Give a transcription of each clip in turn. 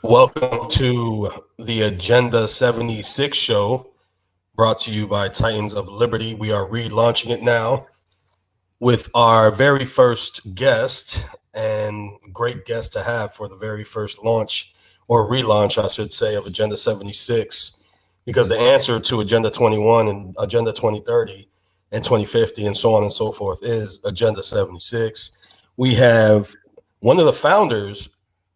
Welcome to the Agenda 76 show, brought to you by Titans of Liberty. We are relaunching it now with our very first guest, and great guest to have for the very first launch, or relaunch, I should say, of Agenda 76, because the answer to Agenda 21 and Agenda 2030 and 2050 and so on and so forth is Agenda 76. We have one of the founders,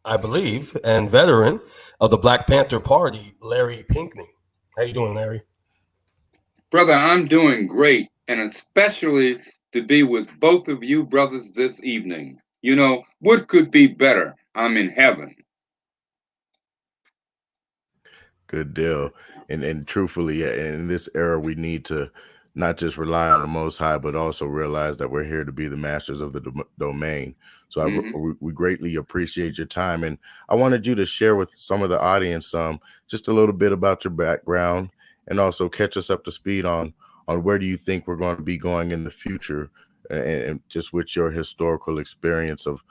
I believe, and veteran of the Black Panther Party, Larry Pinkney. How you doing, Larry? Brother, I'm doing great, and especially to be with both of you brothers this evening. What could be better? I'm in heaven. Good deal. And truthfully, in this era, we need to not just rely on the Most High, but also realize that we're here to be the masters of the domain. So hmm we greatly appreciate your time, and I wanted you to share with some of the audience just a little bit about your background, and also catch us up to speed on where do you think we're going to be going in the future, and just with your historical experience of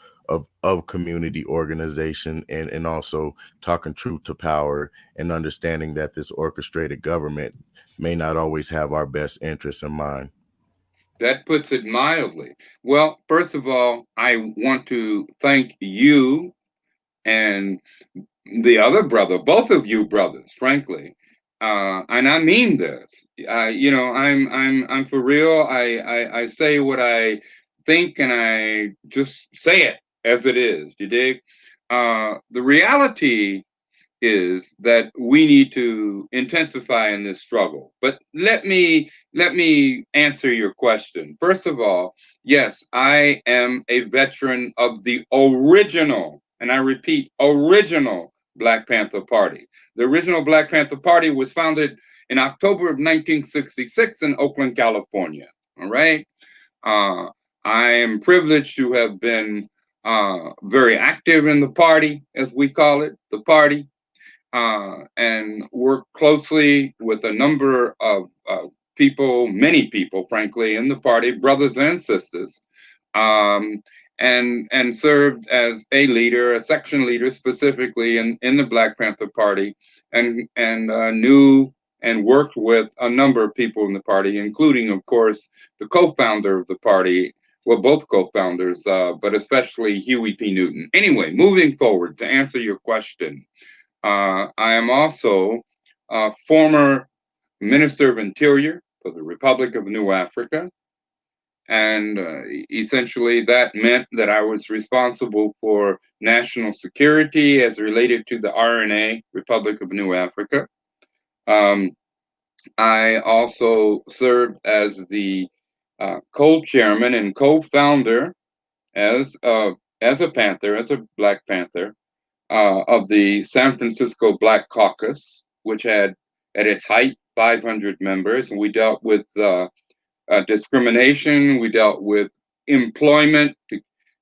community organization, and also talking truth to power, and understanding that this orchestrated government may not always have our best interests in mind. That puts it mildly. Well, first of all, I want to thank you and the other brother, both of you brothers, frankly. And I mean this. I'm for real. I say what I think, and I just say it as it is. You dig? The reality is that we need to intensify in this struggle. But let me answer your question. First of all, yes, I am a veteran of the original, and I repeat, original Black Panther Party. The original Black Panther Party was founded in October of 1966 in Oakland, California. All right. Uh, I am privileged to have been very active in the party, as we call it, the party, and work closely with a number of people, many people, frankly, in the party, brothers and sisters, um, and served as a leader, a section leader specifically in the Black Panther Party, and knew and worked with a number of people in the party, including, of course, the co-founder of the party. Well, both co-founders, but especially Huey P. Newton. Anyway, moving forward to answer your question. I am also a former Minister of Interior for the Republic of New Africa. And essentially, that meant that I was responsible for national security as related to the RNA, Republic of New Africa. Um, I also served as the co-chairman and co-founder as as a Panther, as a Black Panther, of the San Francisco Black Caucus, which had at its height 500 members, and we dealt with discrimination, we dealt with employment,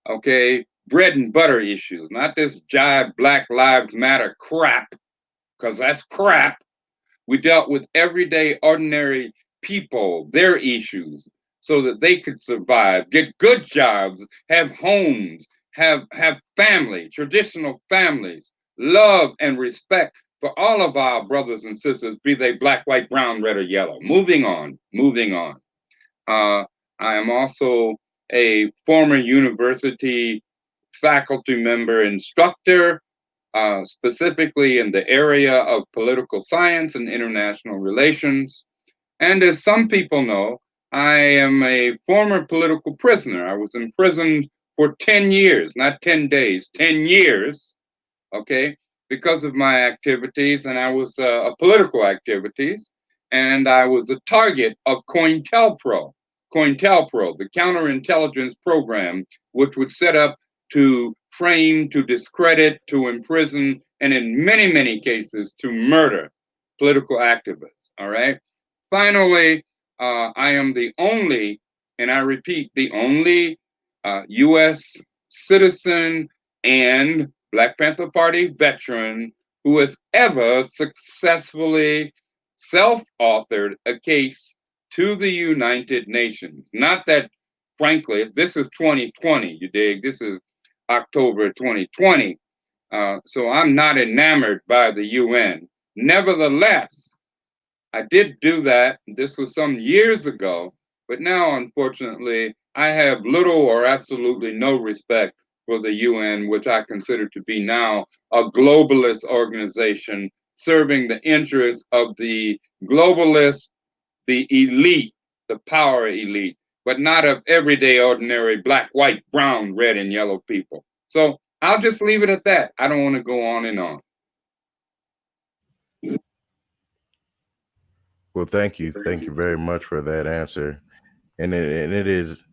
okay, bread and butter issues, not this jive Black Lives Matter crap, because that's crap. We dealt with everyday, ordinary people, their issues, so that they could survive, get good jobs, have homes, have family, traditional families, love and respect for all of our brothers and sisters, be they black, white, brown, red, or yellow. Moving on, moving on. Uh, I am also a former university faculty member instructor, specifically in the area of political science and international relations. And as some people know, I am a former political prisoner. I was imprisoned for 10 years, not 10 days, 10 years, okay, because of my activities. And I was political activities. And I was a target of COINTELPRO, the counterintelligence program, which was set up to frame, to discredit, to imprison, and in many, many cases, to murder political activists. All right. Finally, I am the only, and I repeat, the only U.S. citizen and Black Panther Party veteran who has ever successfully self authored a case to the United Nations. Not that, frankly, this is 2020, you dig? This is October 2020. So I'm not enamored by the UN. Nevertheless, I did do that. This was some years ago, but now, unfortunately, I have little or absolutely no respect for the UN, which I consider to be now a globalist organization serving the interests of the globalists, the elite, the power elite, but not of everyday, ordinary black, white, brown, red, and yellow people. So I'll just leave it at that. I don't want to go on and on. Well, thank you. Thank you very much for that answer. And it is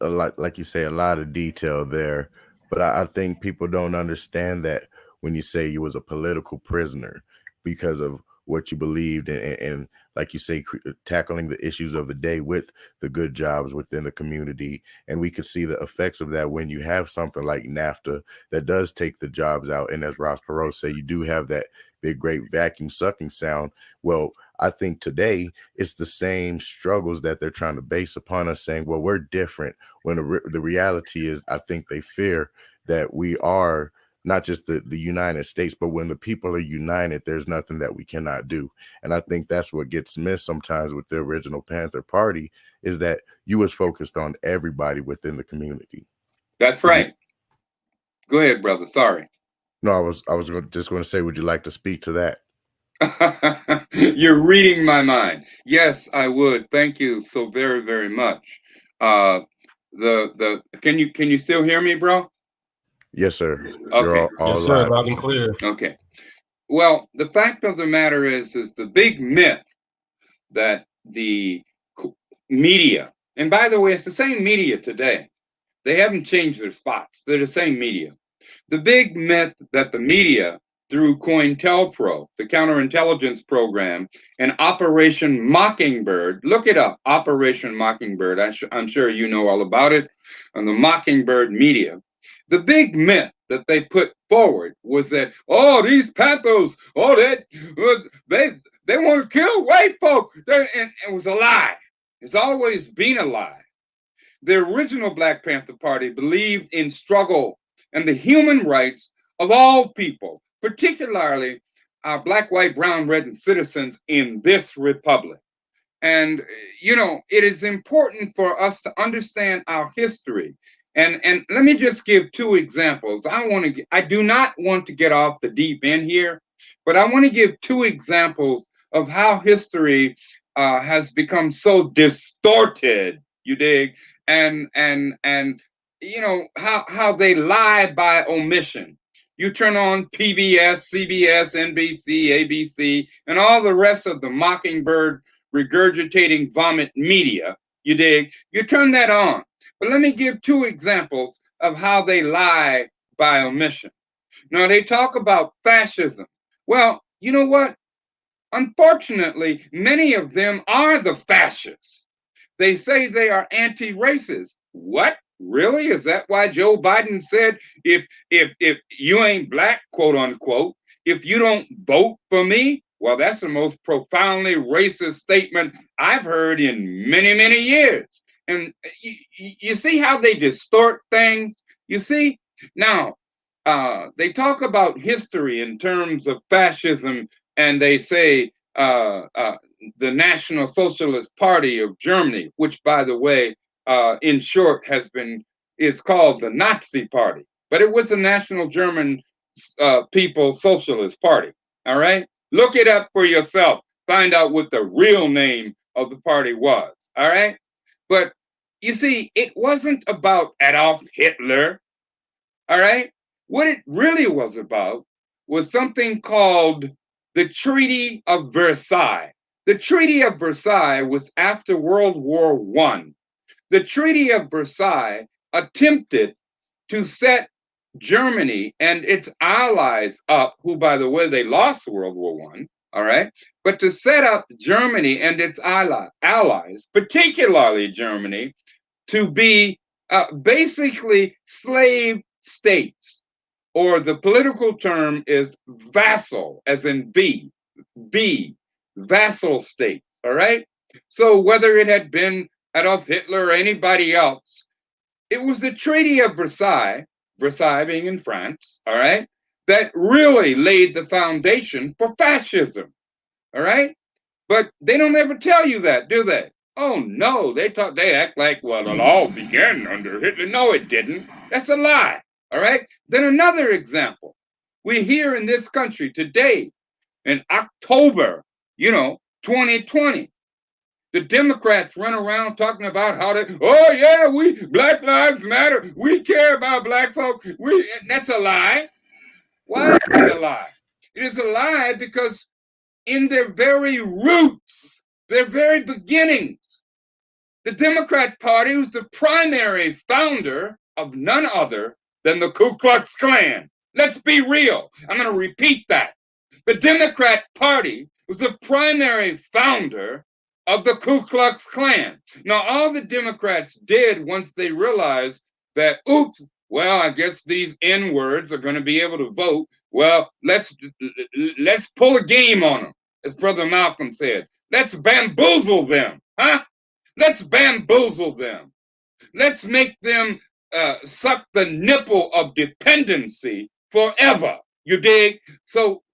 a lot, like you say, a lot of detail there. But I think people don't understand that when you say you was a political prisoner because of what you believed and like you say, tackling the issues of the day with the good jobs within the community. And we could see the effects of that when you have something like NAFTA that does take the jobs out. And as Ross Perot say, you do have that big, great vacuum sucking sound. Well, I think today it's the same struggles that they're trying to base upon us saying, well, we're different, when the reality is, I think they fear that we are not just the United States, but when the people are united, there's nothing that we cannot do. And I think that's what gets missed sometimes with the original Panther Party, is that you was focused on everybody within the community. That's right. Go ahead, brother. Sorry. No, I was just going to say, would you like to speak to that? You're reading my mind. Yes, I would. Thank you so very, very much. Uh, can you still hear me, bro? Yes, sir. Okay. You're all Yes, sir. live. Loud and clear. Okay. Well, the fact of the matter is the big myth that the media, and by the way, it's the same media today. They haven't changed their spots. They're the same media. The big myth that the media, through COINTELPRO, the counterintelligence program, and Operation Mockingbird, look it up, Operation Mockingbird. I'm sure you know all about it, on the Mockingbird media. The big myth that they put forward was that, oh, these Panthers, oh, they want to kill white folk. And it was a lie. It's always been a lie. The original Black Panther Party believed in struggle and the human rights of all people, particularly our black, white, brown, red citizens in this republic. And, it is important for us to understand our history. And let me just give two examples. I do not want to get off the deep end here, but I want to give two examples of how history has become so distorted, you dig, and how they lie by omission. You turn on PBS, CBS, NBC, ABC, and all the rest of the Mockingbird regurgitating vomit media, you dig? You turn that on. But let me give two examples of how they lie by omission. Now, they talk about fascism. Well, you know what? Unfortunately, many of them are the fascists. They say they are anti-racist. What? Really? Is that why Joe Biden said, if you ain't black, quote unquote, if you don't vote for me? Well, that's the most profoundly racist statement I've heard in many, many years. And you see how they distort things? You see? Now, they talk about history in terms of fascism, and they say the National Socialist Party of Germany, which, by the way, in short, is called the Nazi Party, but it was the National German People's Socialist Party. All right, look it up for yourself. Find out what the real name of the party was. All right, but you see, it wasn't about Adolf Hitler. All right, what it really was about was something called the Treaty of Versailles. The Treaty of Versailles was after World War I. The Treaty of Versailles attempted to set Germany and its allies up, who, by the way, they lost World War I, all right? But to set up Germany and its allies, particularly Germany, to be basically slave states, or the political term is vassal, as in vassal state, all right? So whether it had been Adolf Hitler or anybody else, it was the Treaty of Versailles, Versailles being in France, all right, that really laid the foundation for fascism. All right? But they don't ever tell you that, do they? Oh no, they act like, well, it all began under Hitler. No, it didn't. That's a lie. All right? Then another example. We're here in this country today in October, 2020. The Democrats run around talking about how they, oh yeah, Black Lives Matter. We care about black folk. That's a lie. Why is it a lie? It is a lie because in their very roots, their very beginnings, the Democrat Party was the primary founder of none other than the Ku Klux Klan. Let's be real. I'm going to repeat that. The Democrat Party was the primary founder of the Ku Klux Klan. Now, all the Democrats did once they realized that, oops, well, I guess these N-words are going to be able to vote. Well, let's pull a game on them, as Brother Malcolm said. Let's bamboozle them, huh? Let's bamboozle them. Let's make them suck the nipple of dependency forever. You dig? So,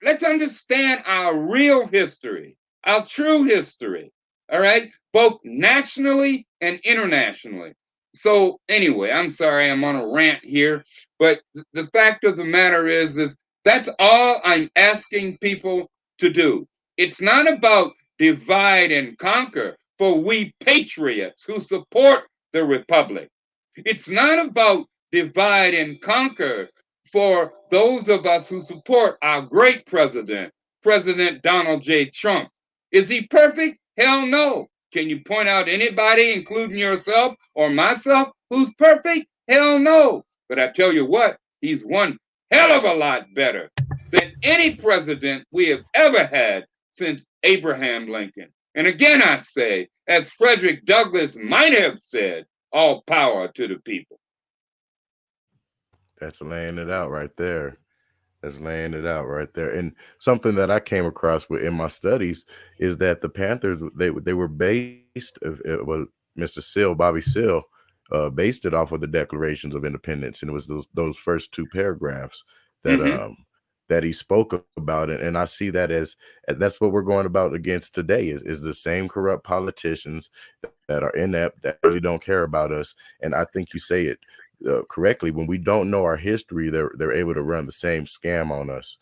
let's understand our real history, our true history, all right? Both nationally and internationally. So anyway, I'm sorry I'm on a rant here, but the fact of the matter is that's all I'm asking people to do. It's not about divide and conquer for we patriots who support the republic. It's not about divide and conquer for those of us who support our great president, President Donald J. Trump. Is he perfect? Hell no. Can you point out anybody, including yourself or myself, who's perfect? Hell no. But I tell you what, he's one hell of a lot better than any president we have ever had since Abraham Lincoln. And again, I say, as Frederick Douglass might have said, all power to the people. That's laying it out right there. That's laying it out right there. And something that I came across in my studies is that the Panthers, they were based, well, Mr. Seale, Bobby Seale, based it off of the Declarations of Independence, and it was those first two paragraphs that that he spoke about it. And I see that as that's what we're going about against today is the same corrupt politicians that are inept, that really don't care about us. And I think you say it correctly. When we don't know our history, they're able to run the same scam on us.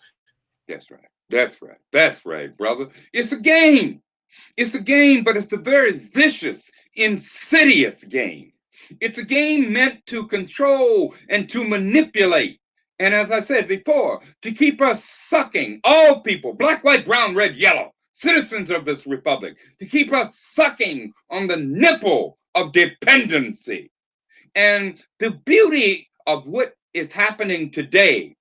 That's right. That's right. That's right, brother. It's a game. It's a game, but it's a very vicious, insidious game. It's a game meant to control and to manipulate. And as I said before, to keep us sucking, all people, black, white, brown, red, yellow, citizens of this republic, to keep us sucking on the nipple of dependency. And the beauty of what is happening today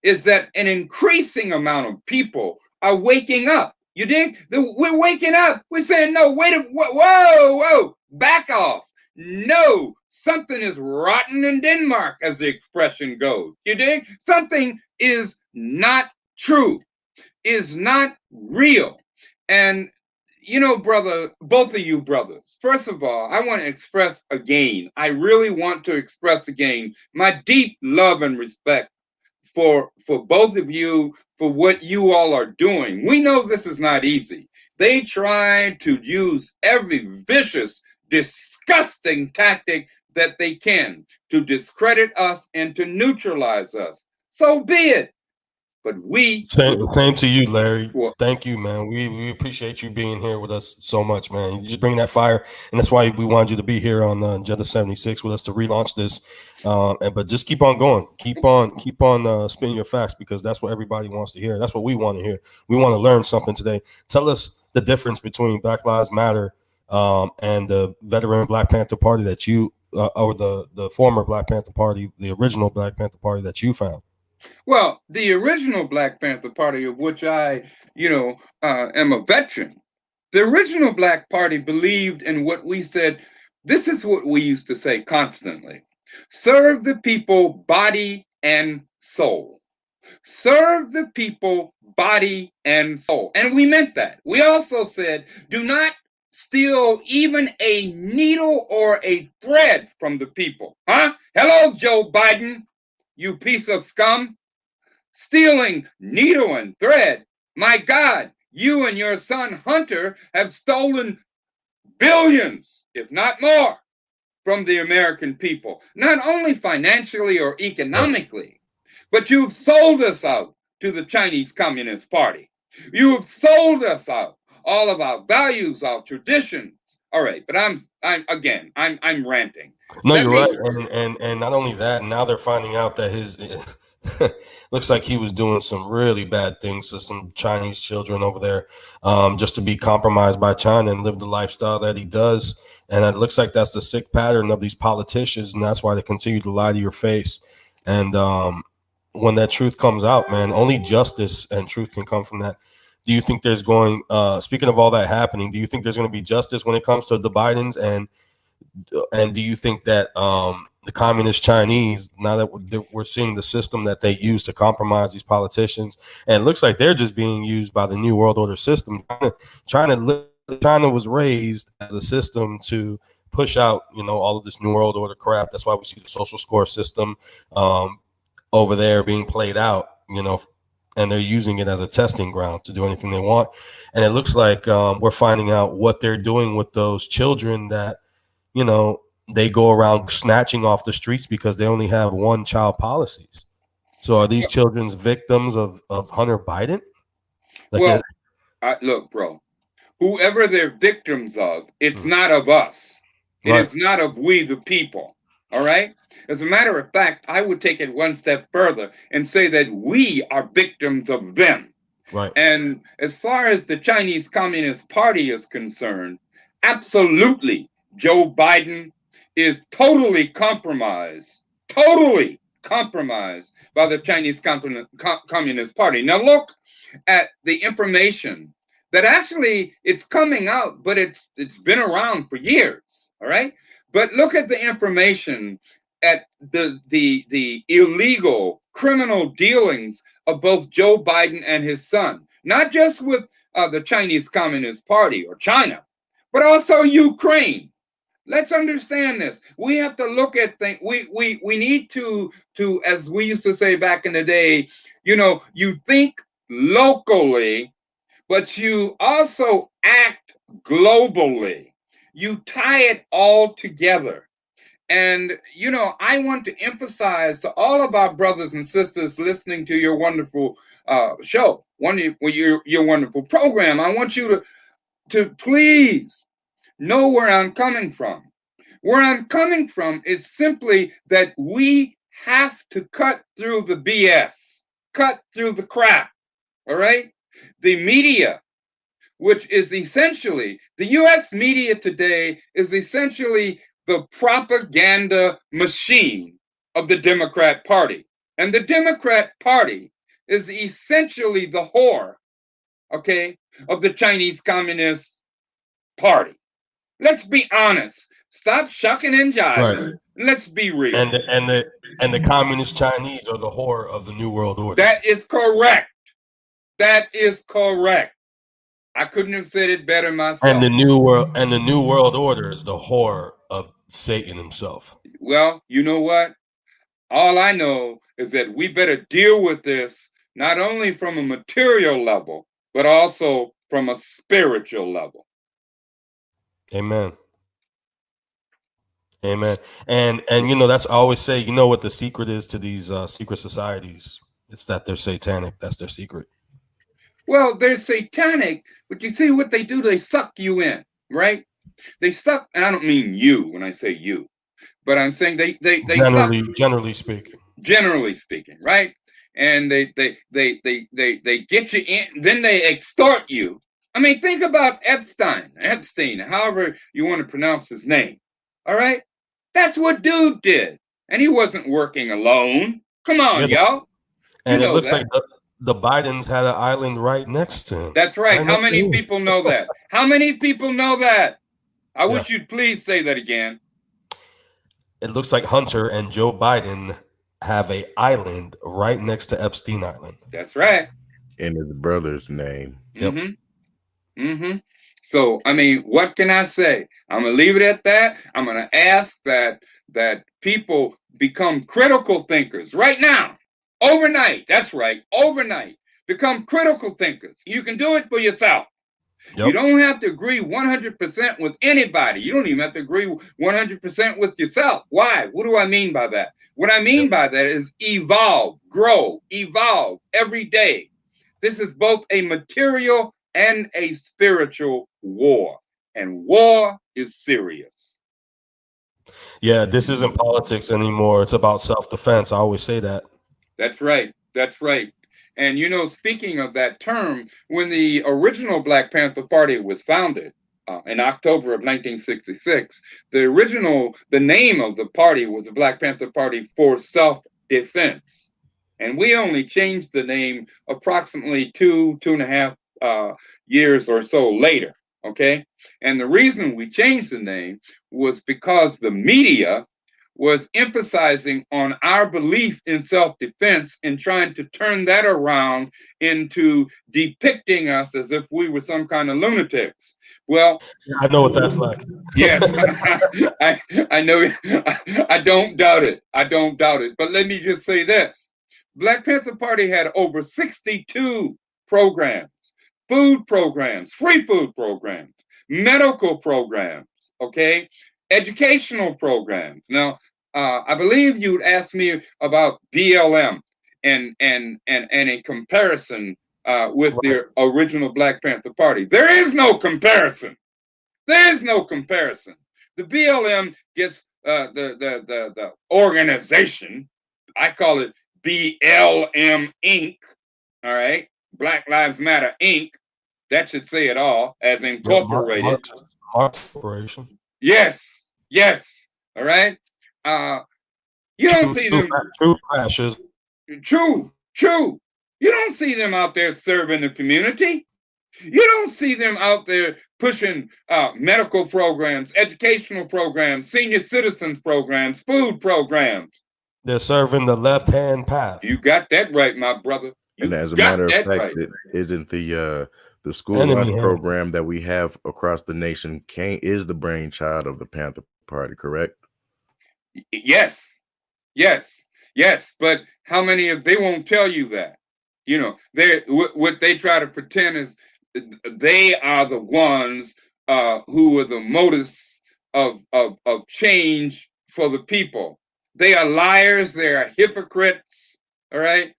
is that an increasing amount of people are waking up. You dig? We're waking up. We're saying, no, whoa, back off. No, something is rotten in Denmark, as the expression goes. You dig? Something is not true, is not real. And brother, both of you brothers, first of all, I want to express again, I really want to express again my deep love and respect for both of you, for what you all are doing. We know this is not easy. They try to use every vicious, disgusting tactic that they can to discredit us and to neutralize us. So be it. But we same to you, Larry. Thank you, man. We appreciate you being here with us so much, man. You just bring that fire, and that's why we wanted you to be here on Agenda 76 with us to relaunch this. But just keep on going, keep on spinning your facts, because that's what everybody wants to hear. That's what we want to hear. We want to learn something today. Tell us the difference between Black Lives Matter and the veteran Black Panther Party that you, or the former Black Panther Party, the original Black Panther Party that you found. Well, the original Black Panther Party, of which I, am a veteran, the original Black Party believed in what we said. This is what we used to say constantly: serve the people, body and soul. Serve the people, body and soul. And we meant that. We also said, do not steal even a needle or a thread from the people. Huh? Hello, Joe Biden, you piece of scum. stealing needle and thread. My God, you and your son Hunter have stolen billions, if not more, from the American people, not only financially or Right. economically, but you've sold us out to the Chinese Communist Party. You've sold us out all of our values, our traditions. All right, but I'm ranting. No, Let you're right, me and not only that, now they're finding out that his looks like he was doing some really bad things to some Chinese children over there, just to be compromised by China and live the lifestyle that he does. And it looks like that's the sick pattern of these politicians, and that's why they continue to lie to your face. And when that truth comes out, man, only justice and truth can come from that. Do you think there's going? Speaking of all that happening, do you think there's going to be justice when it comes to the Bidens and do you think that the communist Chinese, now that we're seeing the system that they use to compromise these politicians, and it looks like they're just being used by the New World Order system. China, China was raised as a system to push out, all of this New World Order crap. That's why we see the social score system um, over there being played out, and they're using it as a testing ground to do anything they want. And it looks like we're finding out what they're doing with those children that you know, they go around snatching off the streets because they only have one child policies. So are these children's victims of Hunter Biden? Like, well, look, bro. Whoever they're victims of, it's mm, not of us. It right, is not of we the people. All right? As a matter of fact, I would take it one step further and say that we are victims of them. right, And as far as the Chinese Communist Party is concerned, absolutely, Joe Biden is totally compromised by the Chinese Communist Party. Now, look at the information that actually it's coming out, but it's been around for years. All right, but look at the information at the illegal criminal dealings of both Joe Biden and his son, not just with the Chinese Communist Party or China, but also Ukraine. Let's understand this. We have to look at things. We need to, as we used to say back in the day, you think locally, but you also act globally. You tie it all together. And, I want to emphasize to all of our brothers and sisters listening to your wonderful show, your wonderful program. I want you to please know where I'm coming from. Where I'm coming from is simply that we have to cut through the BS, cut through the crap. All right? The media, which is essentially the US media today, is essentially the propaganda machine of the Democrat Party. And the Democrat Party is essentially the whore, okay, of the Chinese Communist Party. Let's be honest. Stop shucking and right. jiving. Let's be real. And the communist Chinese are the whore of the New World Order. That is correct. That is correct. I couldn't have said it better myself. And the New World Order is the whore of Satan himself. Well, you know what? All I know is that we better deal with this not only from a material level, but also from a spiritual level. Amen. Amen. And that's I always say, what the secret is to these secret societies? It's that they're satanic. That's their secret. Well, they're satanic, but you see what they do? They suck you in, right? They suck, and I don't mean you when I say you, but I'm saying they suck, Generally speaking. generally speaking, right? And they get you in, then they extort you. I mean, think about Epstein, however you want to pronounce his name. All right, that's what dude did, and he wasn't working alone. Come Yeah, on, y'all, you and it know looks like that. the Bidens had an island right next to him. That's right. Right How next to many him. people know that? How many people know that? I Yeah. wish you'd please say that again. It looks like Hunter and Joe Biden have a island right next to Epstein Island. That's right. In his brother's name. Yep. Mm-hmm. So, I mean, what can I say? I'm gonna leave it at that. I'm gonna ask that people become critical thinkers right now. Overnight. That's right. Overnight. Become critical thinkers. You can do it for yourself. You Yep. don't have to agree 100% with anybody. You don't even have to agree 100% with yourself. Why? What do I mean by that? What I mean Yep. by that is evolve, grow, evolve every day. This is both a material and a spiritual war, and war is serious. Yeah, this isn't politics anymore. It's about self-defense. I always say that. That's right. That's right. And speaking of that term, when the original Black Panther Party was founded in October of 1966, the name of the party was the Black Panther Party for Self-Defense. And we only changed the name approximately two and a half years or so later. Okay. And the reason we changed the name was because the media was emphasizing on our belief in self-defense and trying to turn that around into depicting us as if we were some kind of lunatics. Well, I know what that's like. yes, I know. I don't doubt it. I don't doubt it. But let me just say this. Black Panther Party had over 62 programs, food programs, free food programs, medical programs, okay, educational programs. Now, I believe you'd asked me about BLM and a comparison with Right. the original Black Panther Party. There is no comparison. There is no comparison. The BLM gets the organization. I call it BLM Inc. All right, Black Lives Matter Inc. That should say it all, as Yep. incorporated. Marx Corporation. Yes, yes. All right. Uh, you don't see them. True crashes. True, true. You don't see them out there serving the community. You don't see them out there pushing medical programs, educational programs, senior citizens programs, food programs. They're serving the left-hand path. You got that right, my brother. And You as a got matter of that fact, right. it isn't the school Enemy lunch hand. program that we have across the nation is the brainchild of the Panther Party, correct? Yes, yes, yes. But how many of they won't tell you that? They what they try to pretend is they are the ones who are the motives of change for the people. They are liars. They are hypocrites. All right.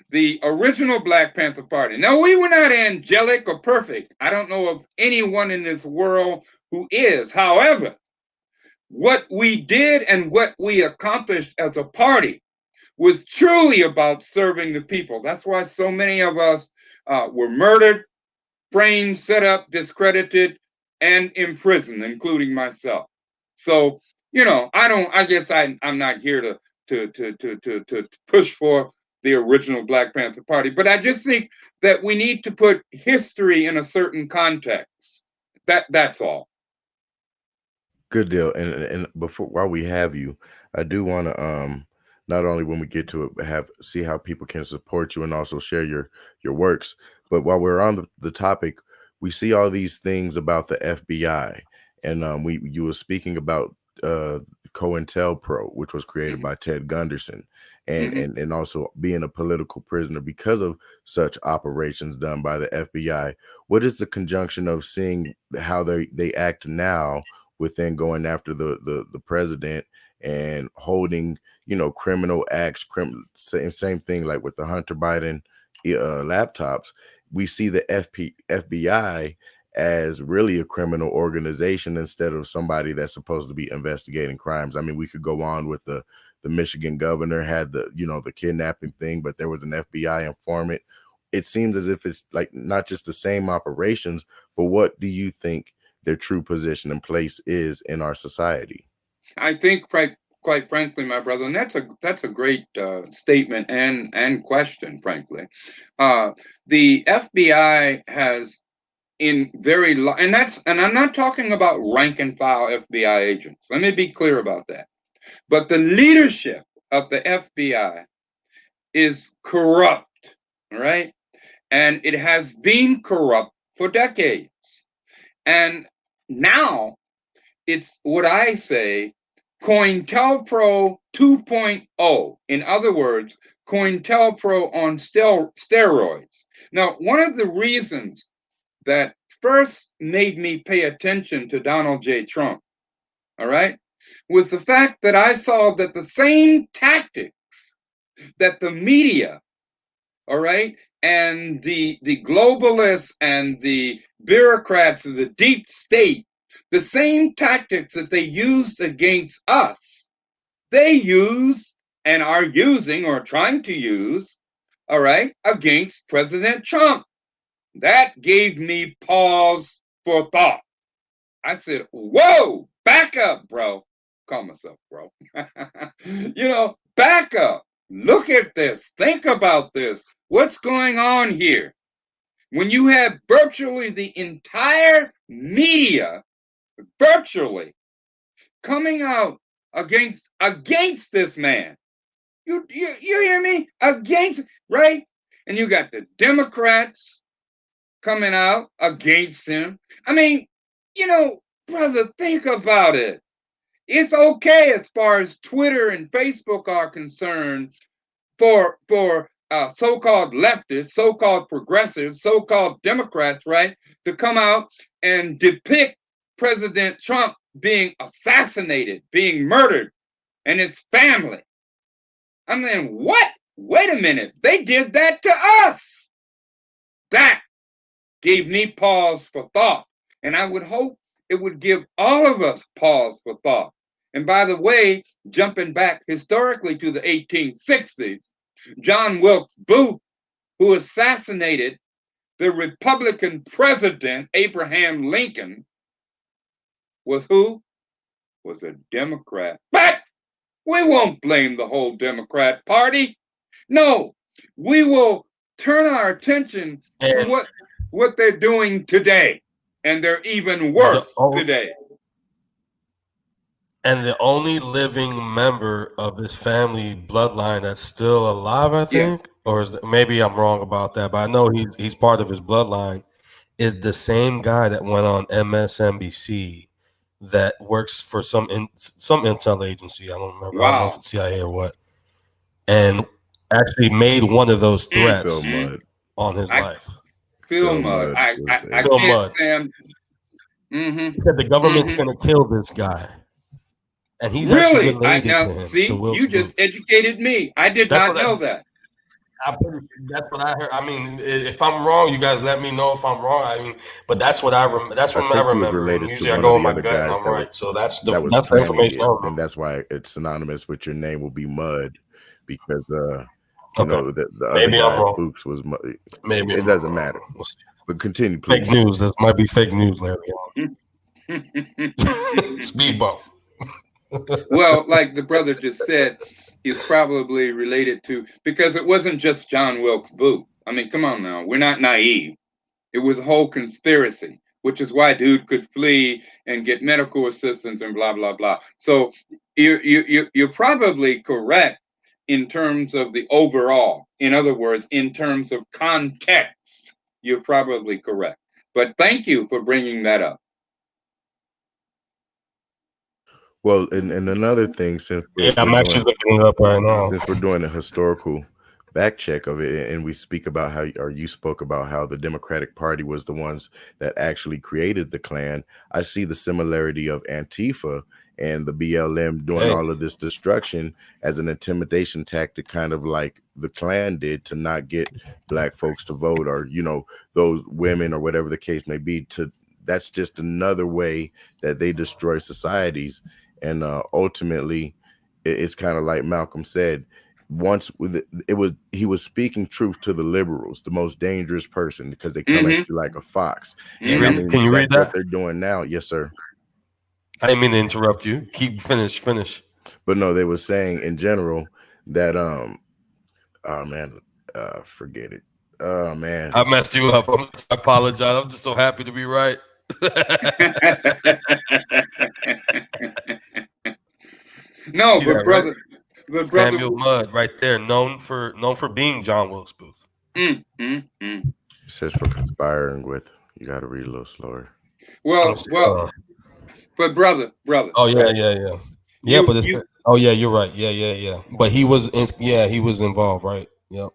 The original Black Panther Party. Now, we were not angelic or perfect. I don't know of anyone in this world who is. However, what we did and what we accomplished as a party was truly about serving the people. That's why so many of us were murdered, framed, set up, discredited, and imprisoned, including myself. So, I guess I'm not here to push for the original Black Panther Party, but I just think that we need to put history in a certain context. That's all. Good deal. And before while we have you, I do want to not only when we get to it see how people can support you and also share your works, but while we're on the topic, we see all these things about the FBI, and you were speaking about uh COINTELPRO, which was created Mm-hmm. by Ted Gunderson, and Mm-hmm. and also being a political prisoner because of such operations done by the FBI. What is the conjunction of seeing how they act now within going after the president and holding criminal acts, same thing like with the Hunter Biden laptops. We see the FBI as really a criminal organization instead of somebody that's supposed to be investigating crimes. I mean, we could go on with the Michigan governor had the kidnapping thing, but there was an FBI informant. It seems as if it's like not just the same operations, but what do you think their true position and place is in our society? I think quite frankly, my brother, and that's a great statement and question. Frankly, the FBI has and I'm not talking about rank and file FBI agents. Let me be clear about that. But the leadership of the FBI is corrupt, all right, and it has been corrupt for decades, and now it's what I say COINTELPRO 2.0. In other words, COINTELPRO on steroids. Now, one of the reasons that first made me pay attention to Donald J. Trump, all right, was the fact that I saw that the same tactics that the media, all right, and the globalists and the bureaucrats of the deep state, the same tactics that they used against us, they used and are using or trying to use, all right, against President Trump. That gave me pause for thought. I said, whoa, back up, bro. Call myself, bro. Back up. Look at this. Think about this. What's going on here? When you have virtually the entire media, virtually, coming out against this man. You hear me? Against, right? And you got the Democrats coming out against him. I mean, brother, think about it. It's okay as far as Twitter and Facebook are concerned for so-called leftists, so-called progressives, so-called Democrats, right, to come out and depict President Trump being assassinated, being murdered, and his family. I'm saying, what? Wait a minute. They did that to us. That gave me pause for thought. And I would hope it would give all of us pause for thought. And by the way, jumping back historically to the 1860s, John Wilkes Booth, who assassinated the Republican president, Abraham Lincoln, was who? Was a Democrat. But we won't blame the whole Democrat Party. No, we will turn our attention to what they're doing today. And they're even worse today. And the only living member of his family bloodline that's still alive, I think, or maybe I'm wrong about that, but I know he's part of his bloodline, is the same guy that went on MSNBC that works for some intel agency. I don't remember. Wow. I don't know if it's CIA or what. And actually made one of those threats on his life. Phil Mudd. I Phil can't Mudd. stand. He said the government's going to kill this guy. And he's really? actually related to him. See, you just educated me. I did not know that. That's what I heard. I mean, if I'm wrong, you guys let me know if I'm wrong. I mean, but that's what I remember. That's what I remember. Usually I go with my gut and I'm right. So that's the information I remember. And that's why it's synonymous with your name will be Mud, because you know the other guy, Books, was Mud. Maybe it doesn't matter. But continue, please. Fake news. This might be fake news, Larry. Speed bump. Well, like the brother just said, he's probably related to, because it wasn't just John Wilkes Booth. I mean, come on now, we're not naive. It was a whole conspiracy, which is why dude could flee and get medical assistance and blah blah blah. So you're probably correct in terms of the overall. In other words, in terms of context, you're probably correct. But thank you for bringing that up. Well, and another thing, since I'm actually looking it up right now. Since we're doing a historical back check of it, and we speak about how, or you spoke about how the Democratic Party was the ones that actually created the Klan. I see the similarity of Antifa and the BLM doing all of this destruction as an intimidation tactic, kind of like the Klan did to not get black folks to vote, or, you know, those women, or whatever the case may be. That's just another way that they destroy societies. And ultimately, it's kind of like Malcolm said. Once he was speaking truth to the liberals, the most dangerous person, because they come at you like a fox. And I mean, can you read that? What they're doing now? Yes, sir. I didn't mean to interrupt you. Finish. But no, they were saying in general that forget it. Oh man, I messed you up. I apologize. I'm just so happy to be right. No, but brother, right? Samuel Mudd, right there, known for being John Wilkes Booth. It says for conspiring with. You got to read a little slower. Well, but brother. Oh yeah. Yeah, but You oh yeah, you're right. Yeah. But he was involved, right? Yep.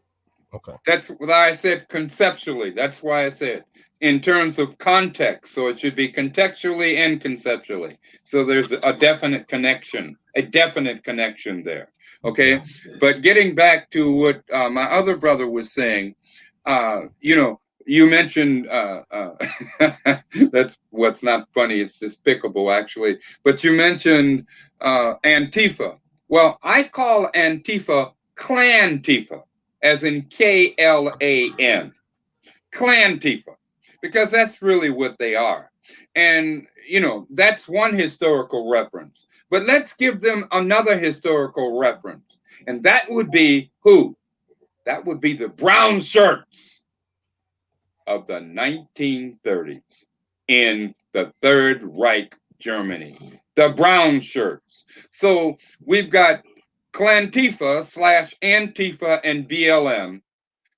Okay. That's why I said conceptually. That's why I said in terms of context. So it should be contextually and conceptually. So there's a definite connection there. Yeah. Okay. But getting back to what my other brother was saying, you mentioned that's what's not funny. It's despicable, actually. But you mentioned Antifa. Well, I call Antifa Clan Tifa, as in KLAN, Clan Tifa, because that's really what they are. And, that's one historical reference. But let's give them another historical reference. And that would be who? That would be the brown shirts of the 1930s in the Third Reich Germany. The brown shirts. So we've got Clantifa / Antifa and BLM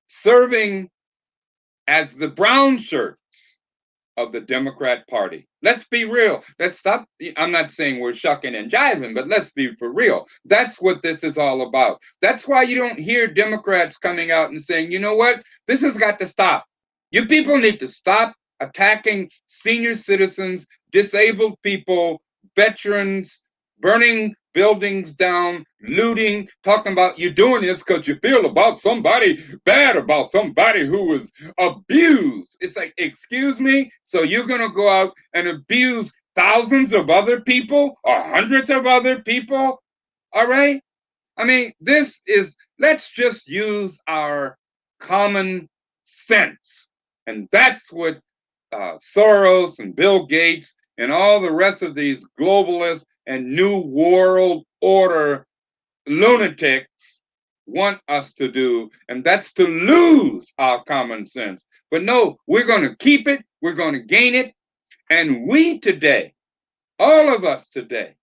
serving as the brown shirts of the Democrat Party. Let's be real. Let's stop. I'm not saying we're shucking and jiving, but let's be for real. That's what this is all about. That's why you don't hear Democrats coming out and saying, you know what? This has got to stop. You people need to stop attacking senior citizens, disabled people, veterans, burning buildings down, looting, talking about you doing this because you feel about somebody bad about somebody who was abused. It's like, excuse me? So you're going to go out and abuse thousands of other people or hundreds of other people? All right? I mean, let's just use our common sense. And that's what Soros and Bill Gates and all the rest of these globalists and New World Order lunatics want us to do, and that's to lose our common sense. But no, we're going to keep it, we're going to gain it, and we today, all of us today,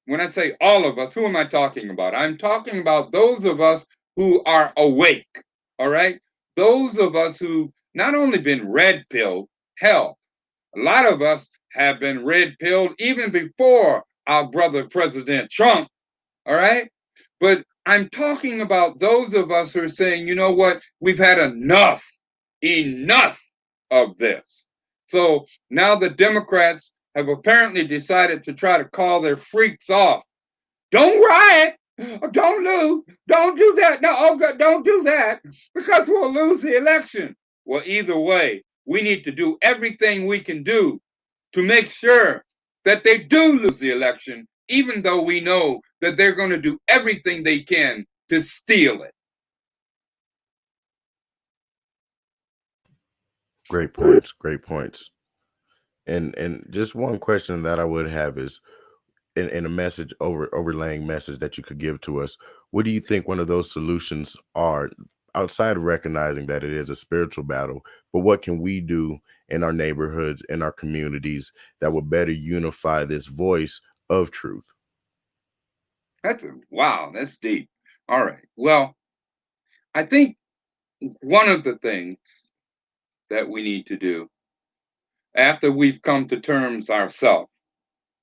when I say all of us, who am I talking about? I'm talking about those of us who are awake, all right? Those of us who not only been red pilled, hell, a lot of us have been red pilled even before our brother President Trump, all right? But I'm talking about those of us who are saying, you know what, we've had enough of this. So now the Democrats have apparently decided to try to call their freaks off. Don't riot, don't loot, don't do that. No, oh God, don't do that because we'll lose the election. Well, either way, we need to do everything we can do to make sure that they do lose the election, even though we know that they're going to do everything they can to steal it. Great points. Great points. And just one question that I would have is in a message overlaying message that you could give to us, what do you think one of those solutions are outside of recognizing that it is a spiritual battle, but what can we do in our neighborhoods, in our communities that will better unify this voice of truth? Wow, that's deep. All right. Well, I think one of the things that we need to do after we've come to terms ourselves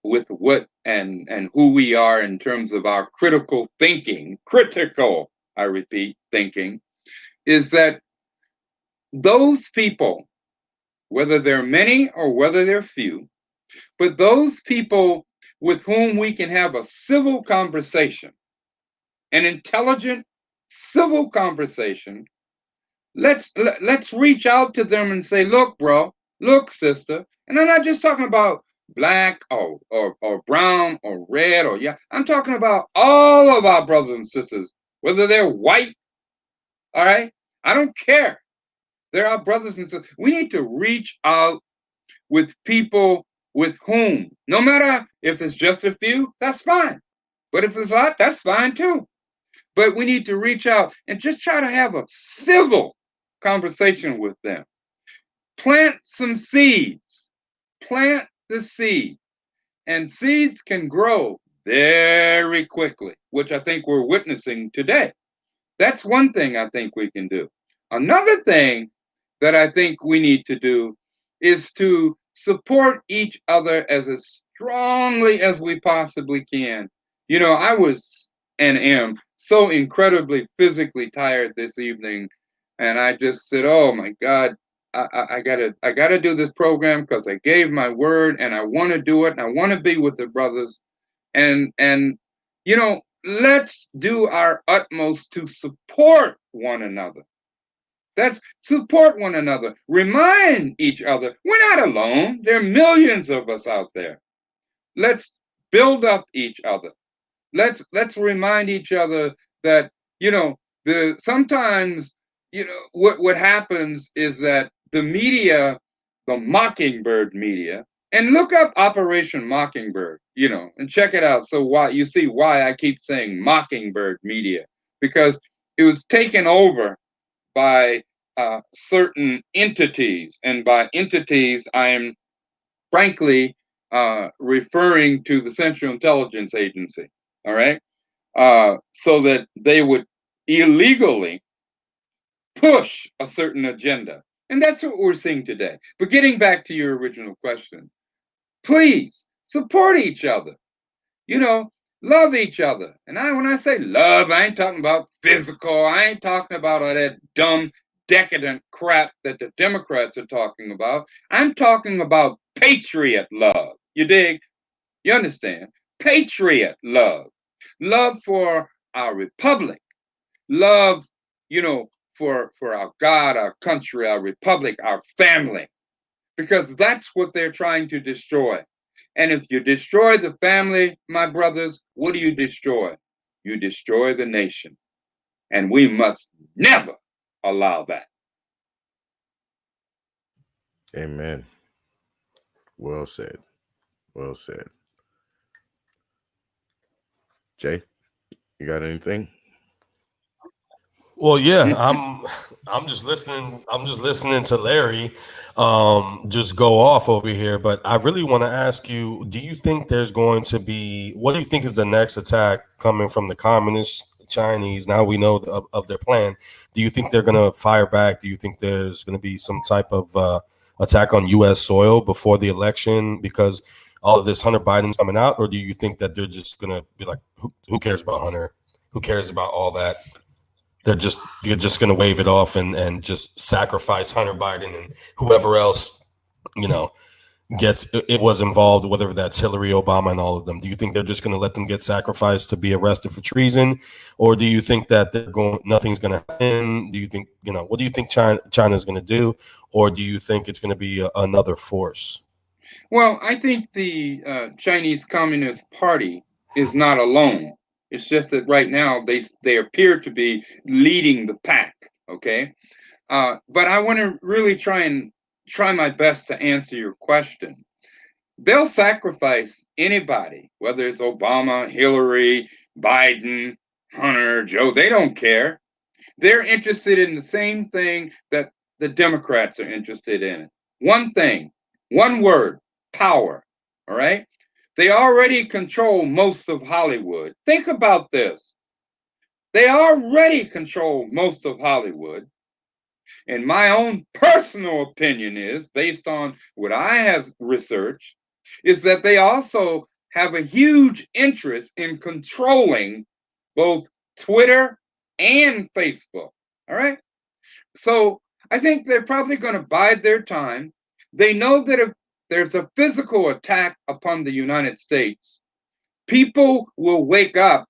with what and who we are in terms of our critical, I repeat, thinking, is that those people, whether they're many or whether they're few, but those people with whom we can have a civil conversation, an intelligent civil conversation, let's reach out to them and say, look, bro, look, sister, and I'm not just talking about black or brown or red or yeah, I'm talking about all of our brothers and sisters, whether they're white, all right? I don't care. They're our brothers and sisters. We need to reach out with people with whom, no matter if it's just a few, that's fine. But if it's a lot, that's fine too. But we need to reach out and just try to have a civil conversation with them. Plant some seeds. Plant the seed. And seeds can grow very quickly, which I think we're witnessing today. That's one thing I think we can do. Another thing that I think we need to do is to support each other as strongly as we possibly can I was and am so incredibly physically tired this evening, and I just said, "Oh my God, I gotta do this program because I gave my word, and I want to do it, and I want to be with the brothers, and let's do our utmost to support one another. Let's support one another. Remind each other we're not alone. There are millions of us out there. Let's build up each other. Let's remind each other that the sometimes what happens is that the media, the Mockingbird media, and look up Operation Mockingbird, and check it out. So why you see why I keep saying Mockingbird media, because it was taken over by certain entities, and by entities I am frankly referring to the Central Intelligence Agency. All right, so that they would illegally push a certain agenda. And that's what we're seeing today. But getting back to your original question, please support each other, love each other. And when I say love, I ain't talking about physical, I ain't talking about all that dumb, decadent crap that the Democrats are talking about. I'm talking about patriot love. You dig? You understand? Patriot love. Love for our republic. Love, for our God, our country, our republic, our family. Because that's what they're trying to destroy. And if you destroy the family, my brothers, what do you destroy? You destroy the nation. And we must never allow that. Amen. Well said. Well said. Jay, you got anything? Well, yeah, I'm just listening. I'm just listening to Larry just go off over here. But I really want to ask you: do you think there's going to be? What do you think is the next attack coming from the communist Chinese? Now we know of their plan. Do you think they're going to fire back? Do you think there's going to be some type of attack on U.S. soil before the election because all of this Hunter Biden's coming out, or do you think that they're just going to be like, who cares about Hunter? Who cares about all that? You're just going to wave it off and just sacrifice Hunter Biden and whoever else, you know, gets it was involved, whether that's Hillary, Obama, and all of them. Do you think they're just going to let them get sacrificed to be arrested for treason, or do you think that nothing's going to happen? Do you think, what do you think China's going to do, or do you think it's going to be another force? Well, I think the Chinese Communist Party is not alone. It's just that right now they appear to be leading the pack. Okay, but I want to really try my best to answer your question. They'll sacrifice anybody, whether it's Obama, Hillary, Biden, Hunter, Joe. They don't care. They're interested in the same thing that the Democrats are interested in. One thing, one word: power. All right. They already control most of Hollywood. Think about this. They already control most of Hollywood. And my own personal opinion is, based on what I have researched, is that they also have a huge interest in controlling both Twitter and Facebook. All right. So I think they're probably going to bide their time. They know that if there's a physical attack upon the United States, people will wake up,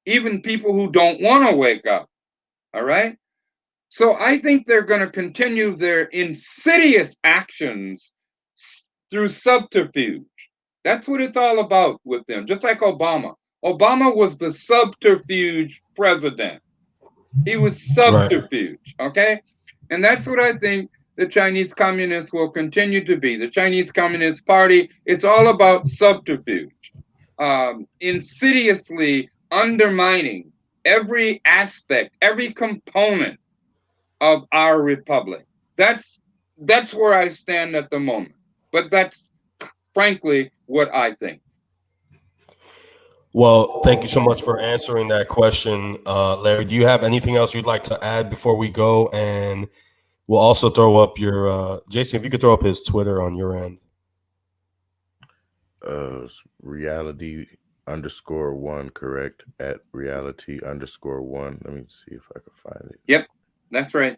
even people who don't want to wake up. All right. So I think they're going to continue their insidious actions through subterfuge. That's what it's all about with them, just like Obama. Obama was the subterfuge president. He was subterfuge, okay? And that's what I think the Chinese Communists will continue to be. The Chinese Communist Party, it's all about subterfuge, insidiously undermining every aspect, every component of our republic. That's where I stand at the moment. But that's frankly what I think. Well, thank you so much for answering that question, Larry. Do you have anything else you'd like to add before we go? And we'll also throw up your Jason, if you could throw up his Twitter on your end. Reality @reality_1, correct? @reality_1. Let me see if I can find it. Yep, that's right.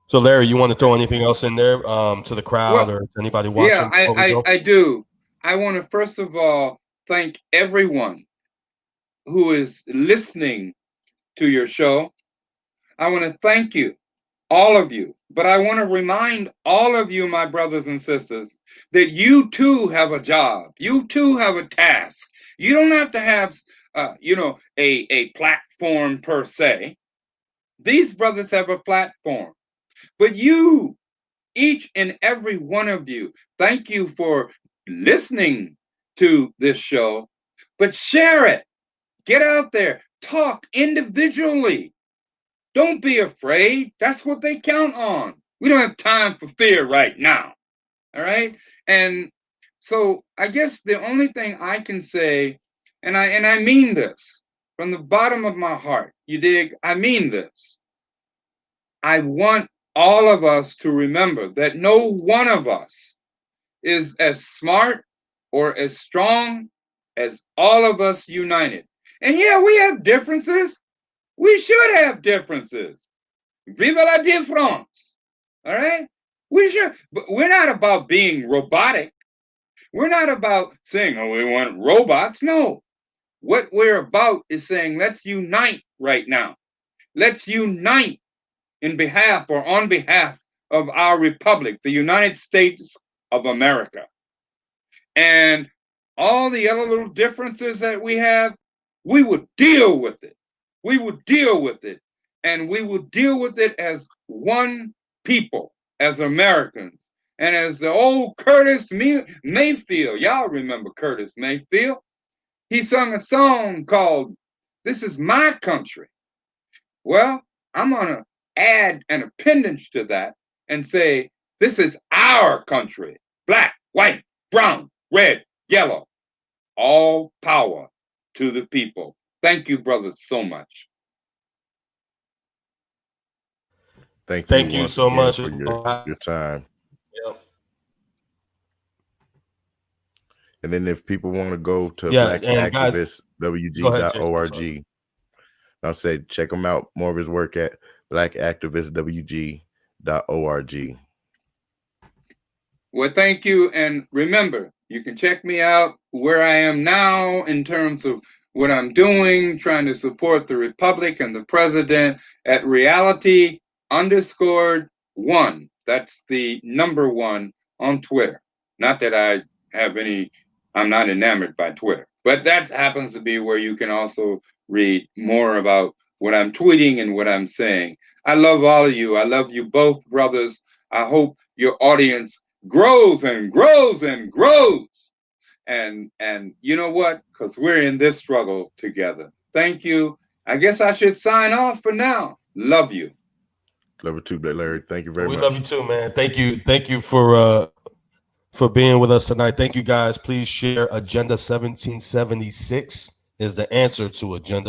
So, Larry, you want to throw anything else in there to the crowd Well, or to anybody yeah, watching before we go? I do. I want to first of all thank everyone who is listening to your show. I want to thank you, all of you. But I want to remind all of you, my brothers and sisters, that you too have a job. You too have a task. You don't have to have, a platform per se. These brothers have a platform. But you, each and every one of you, thank you for listening to this show, but share it. Get out there, talk individually. Don't be afraid. That's what they count on. We don't have time for fear right now. All right. And so I guess the only thing I can say, and I mean this from the bottom of my heart, you dig? I mean this. I want all of us to remember that no one of us is as smart or as strong as all of us united. And yeah, we have differences. We should have differences. Vive la différence. All right? We should, but we're not about being robotic. We're not about saying, oh, we want robots. No. What we're about is saying, let's unite right now. Let's unite in behalf or on behalf of our republic, the United States of America. And all the other little differences that we have, we would deal with it. We would deal with it. And we will deal with it as one people, as Americans. And as the old Curtis Mayfield, y'all remember Curtis Mayfield? He sung a song called This Is My Country. Well, I'm going to add an appendage to that and say, this is our country. Black, white, brown, red, yellow. All power to the people. Thank you, brothers, so much. Thank you you once so again much. for your time. Yep. And then if people want to go to Yeah, and guys, go ahead, Jason. blackactivistwg.org, I'll say check him out. More of his work at blackactivistwg.org. Well, thank you. And remember, you can check me out where I am now in terms of what I'm doing, trying to support the Republic and the president at reality_1. That's the number one on Twitter. Not that I'm not enamored by Twitter, but that happens to be where you can also read more about what I'm tweeting and what I'm saying. I love all of you. I love you both, brothers. I hope your audience grows and grows and grows. And you know what? Because we're in this struggle together. Thank you. I guess I should sign off for now. Love you. Love you too, Larry. Thank you very much. We love you too, man. Thank you for being with us tonight. Thank you, guys. Please share Agenda 1776 is the answer to Agenda